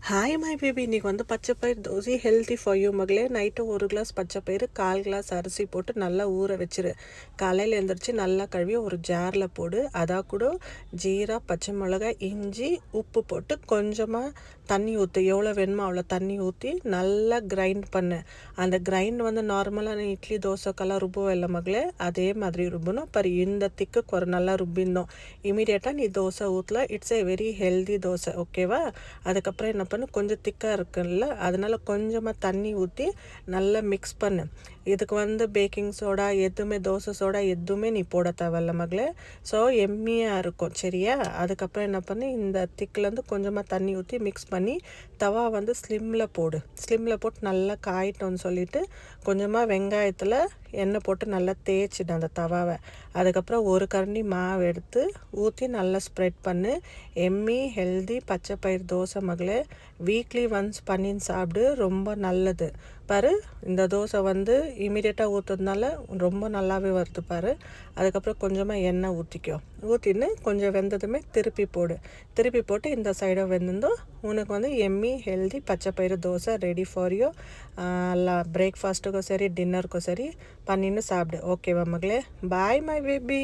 Hi my baby, இன்றைக்கி வந்து பச்சைப்பயிறு தோசை ஹெல்த்தி ஃபார் யூ மகளே. நைட்டு 1 கிளாஸ் பச்சைப்பயிறு, 1/4 கிளாஸ் அரிசி போட்டு நல்லா ஊற வச்சிரு. காலையில் எழுந்திரிச்சு நல்லா கழுவி ஒரு ஜாரில் போடு. அதாக கூட ஜீரா, பச்சை மிளகாய், இஞ்சி, உப்பு போட்டு கொஞ்சமாக தண்ணி ஊற்று. எவ்வளோ வேணுமோ அவ்வளோ தண்ணி ஊற்றி நல்லா கிரைண்ட் பண்ணு. அந்த கிரைண்ட் வந்து நார்மலாக இட்லி தோசைக்கெல்லாம் ருபுவோம் இல்லை மகளே, அதே மாதிரி ருபணும். பர் இந்த திக்கு ஒரு நல்லா ருப்பிந்தோம். இமீடியட்டாக நீ தோசை ஊற்றலாம். It's A very healthy dosa, ஓகேவா? அதுக்கப்புறம் என்ன பண்ணு, கொஞ்சம் திக்காக இருக்குல்ல, அதனால் கொஞ்சமாக தண்ணி ஊற்றி நல்லா மிக்ஸ் பண்ணு. இதுக்கு வந்து பேக்கிங் சோடா எதுவுமே, தோசை சோடா எதுவுமே நீ போட தேவையில்ல மகளே. ஸோ எம்மியாக இருக்கும், சரியா? அதுக்கப்புறம் என்ன பண்ணு, இந்த திக்கிலேருந்து கொஞ்சமாக தண்ணி ஊற்றி மிக்ஸ் பண்ணி தவா வந்து ஸ்லிம்மில் போடு. ஸ்லிம்மில் போட்டு நல்லா காயிட்டோன்னு சொல்லிவிட்டு கொஞ்சமாக வெங்காயத்தில் எண்ணெய் போட்டு நல்லா தேய்ச்சிடு அந்த தவாவை. அதுக்கப்புறம் ஒரு கரண்டி மாவு எடுத்து ஊற்றி நல்லா ஸ்ப்ரெட் பண்ணு. எம்மி ஹெல்தி பச்சைப்பயிறு தோசை மகளே. வீக்லி ஒன்ஸ் பண்ணின்னு சாப்பிடு, ரொம்ப நல்லது. பாரு, இந்த தோசை வந்து இமீடியட்டாக ஊற்றுறதுனால ரொம்ப நல்லாவே வருது பாரு. அதுக்கப்புறம் கொஞ்சமாக எண்ணெய் ஊற்றின்னு கொஞ்சம் வெந்ததுமே திருப்பி போடு. திருப்பி போட்டு இந்த சைடாக வெந்திருந்தோம் உனக்கு வந்து எம்மி ஹெல்தி பச்சைப்பயிறு தோசை ரெடி ஃபார் யூ. பிரேக்ஃபாஸ்ட்டுக்கும் சரி டின்னருக்கும் சரி பண்ணின்னு சாப்பிடு, ஓகேவா மகளே? Bye my baby.